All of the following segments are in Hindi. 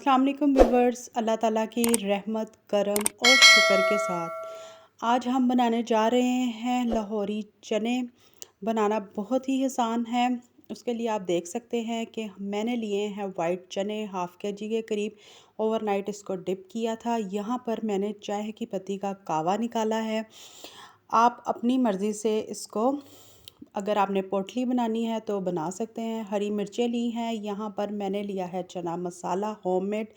अस्सलाम वालेकुम व्यूवर्स। अल्लाह ताला की रहमत करम और शुक्र के साथ आज हम बनाने जा रहे हैं लाहौरी चने। बनाना बहुत ही आसान है। उसके लिए आप देख सकते हैं कि मैंने लिए हैं वाइट चने, हाफ़ केजी के करीब। ओवरनाइट इसको डिप किया था। यहाँ पर मैंने चाय की पत्ती का कावा निकाला है। आप अपनी मर्ज़ी से इसको, अगर आपने पोटली बनानी है तो बना सकते हैं। हरी मिर्चें ली हैं। यहाँ पर मैंने लिया है चना मसाला होममेड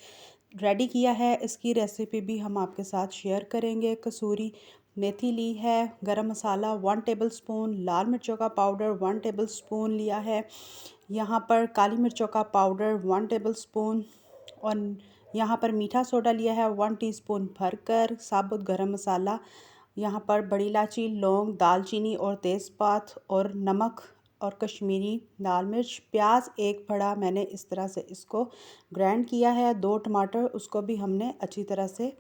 रेडी किया है। इसकी रेसिपी भी हम आपके साथ शेयर करेंगे। कसूरी मेथी ली है। गरम मसाला 1 टेबलस्पून, लाल मिर्चों का पाउडर 1 टेबलस्पून लिया है। यहाँ पर काली मिर्चों का पाउडर 1 टेबलस्पून और यहाँ पर मीठा सोडा लिया है 1 टीस्पून भरकर। साबुत गरम मसाला, यहाँ पर बड़ी इलायची, लौंग, दालचीनी और तेज़पात और नमक और कश्मीरी लाल मिर्च। प्याज एक बड़ा मैंने इस तरह से इसको ग्राइंड किया है। 2 टमाटर, उसको भी हमने अच्छी तरह से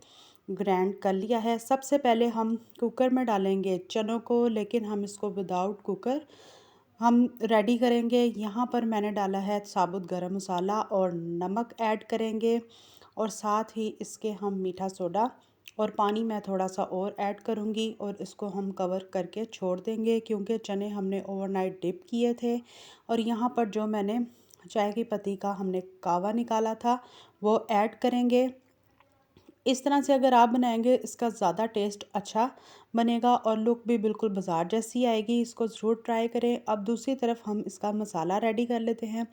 ग्राइंड कर लिया है। सबसे पहले हम कुकर में डालेंगे चनों को, लेकिन हम इसको विदाउट कुकर हम रेडी करेंगे। यहाँ पर मैंने डाला है साबुत गरम मसाला और नमक ऐड करेंगे और साथ ही इसके हम मीठा सोडा और पानी मैं थोड़ा सा और ऐड करूँगी और इसको हम कवर करके छोड़ देंगे, क्योंकि चने हमने ओवरनाइट डिप किए थे। और यहाँ पर जो मैंने चाय की पत्ती का हमने कावा निकाला था वो ऐड करेंगे। इस तरह से अगर आप बनाएंगे इसका ज़्यादा टेस्ट अच्छा बनेगा और लुक भी बिल्कुल बाज़ार जैसी आएगी। इसको ज़रूर ट्राई करें। अब दूसरी तरफ हम इसका मसाला रेडी कर लेते हैं।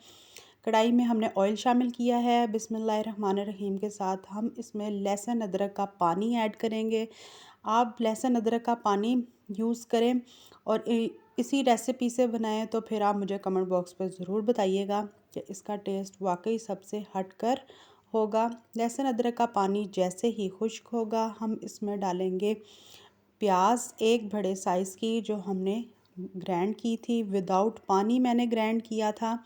कढ़ाई में हमने ऑयल शामिल किया है। बिस्मिल्लाहिर्रहमानिर्रहीम के साथ हम इसमें लहसुन अदरक का पानी ऐड करेंगे। आप लहसुन अदरक का पानी यूज़ करें और इसी रेसिपी से बनाएं तो फिर आप मुझे कमेंट बॉक्स पर ज़रूर बताइएगा कि इसका टेस्ट वाकई सबसे हटकर होगा। लहसुन अदरक का पानी जैसे ही खुश्क होगा हम इसमें डालेंगे प्याज एक बड़े साइज़ की, जो हमने ग्राइंड की थी। विदाउट पानी मैंने ग्राइंड किया था।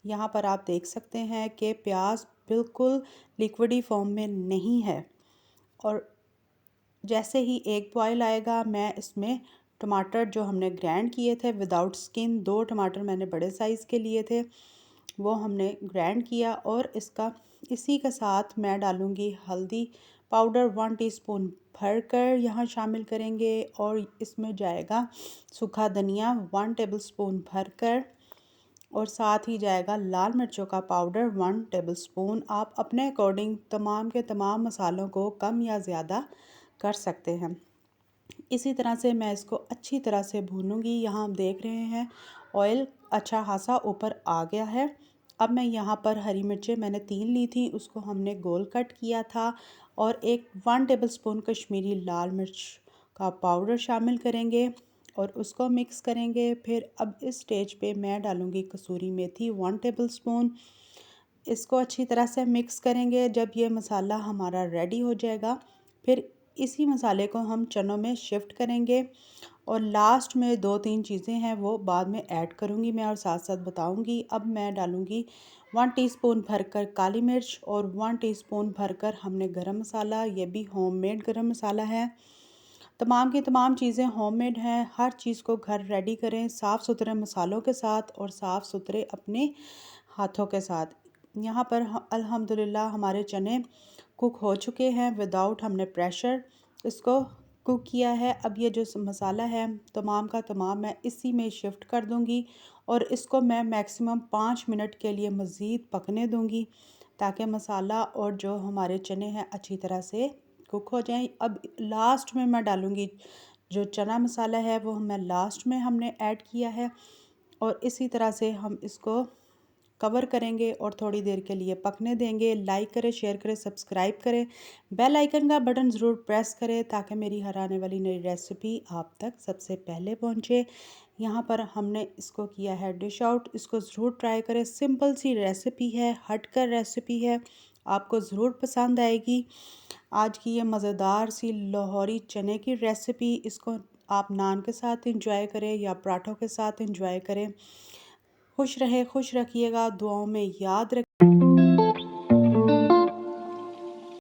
यहाँ पर आप देख सकते हैं कि प्याज बिल्कुल लिक्विडी फॉर्म में नहीं है। और जैसे ही एक बॉयल आएगा मैं इसमें टमाटर जो हमने ग्राइंड किए थे विदाउट स्किन, 2 टमाटर मैंने बड़े साइज़ के लिए थे, वो हमने ग्राइंड किया। और इसी के साथ मैं डालूँगी हल्दी पाउडर 1 टीस्पून भरकर यहाँ शामिल करेंगे और इसमें जाएगा सूखा धनिया 1 टेबलस्पून भरकर और साथ ही जाएगा लाल मिर्चों का पाउडर 1 टेबलस्पून। आप अपने अकॉर्डिंग तमाम के तमाम मसालों को कम या ज़्यादा कर सकते हैं। इसी तरह से मैं इसको अच्छी तरह से भूनूंगी। यहाँ हम देख रहे हैं ऑयल अच्छा खासा ऊपर आ गया है। अब मैं यहाँ पर हरी मिर्चें मैंने 3 ली थी, उसको हमने गोल कट किया था और 1 टेबलस्पून कश्मीरी लाल मिर्च का पाउडर शामिल करेंगे और उसको मिक्स करेंगे। फिर अब इस स्टेज पे मैं डालूँगी कसूरी मेथी 1 टेबलस्पून। इसको अच्छी तरह से मिक्स करेंगे। जब ये मसाला हमारा रेडी हो जाएगा फिर इसी मसाले को हम चनों में शिफ्ट करेंगे और लास्ट में 2-3 चीज़ें हैं वो बाद में ऐड करूँगी मैं और साथ साथ बताऊँगी। अब मैं डालूँगी 1 टीस्पून भरकर काली मिर्च और 1 टीस्पून भरकर हमने गरम मसाला, ये भी होममेड गरम मसाला है। तमाम की तमाम चीज़ें होममेड हैं। हर चीज़ को घर रेडी करें साफ़ सुथरे मसालों के साथ और साफ़ सुथरे अपने हाथों के साथ। यहाँ पर अल्हम्दुलिल्लाह हमारे चने कुक हो चुके हैं। विदाउट हमने प्रेशर इसको कुक किया है। अब ये जो मसाला है तमाम का तमाम मैं इसी में शिफ्ट कर दूँगी और इसको मैं मैक्सिमम 5 मिनट के लिए मज़ीद पकने दूँगी, ताकि मसाला और जो हमारे चने हैं अच्छी तरह से कुक हो जाएं। अब लास्ट में मैं डालूँगी जो चना मसाला है, वो मैं लास्ट में हमने ऐड किया है और इसी तरह से हम इसको कवर करेंगे और थोड़ी देर के लिए पकने देंगे। लाइक करें, शेयर करें, सब्सक्राइब करें, बेल आइकन का बटन ज़रूर प्रेस करें ताकि मेरी हर आने वाली नई रेसिपी आप तक सबसे पहले पहुंचे। यहाँ पर हमने इसको किया है डिश आउट। इसको ज़रूर ट्राई करें। सिंपल सी रेसिपी है, हटकर रेसिपी है, आपको ज़रूर पसंद आएगी। आज की ये मज़ेदार सी लाहौरी चने की रेसिपी, इसको आप नान के साथ इंजॉय करें या पराठों के साथ इंजॉय करें। खुश रहे, खुश रखिएगा, दुआओं में याद रखें।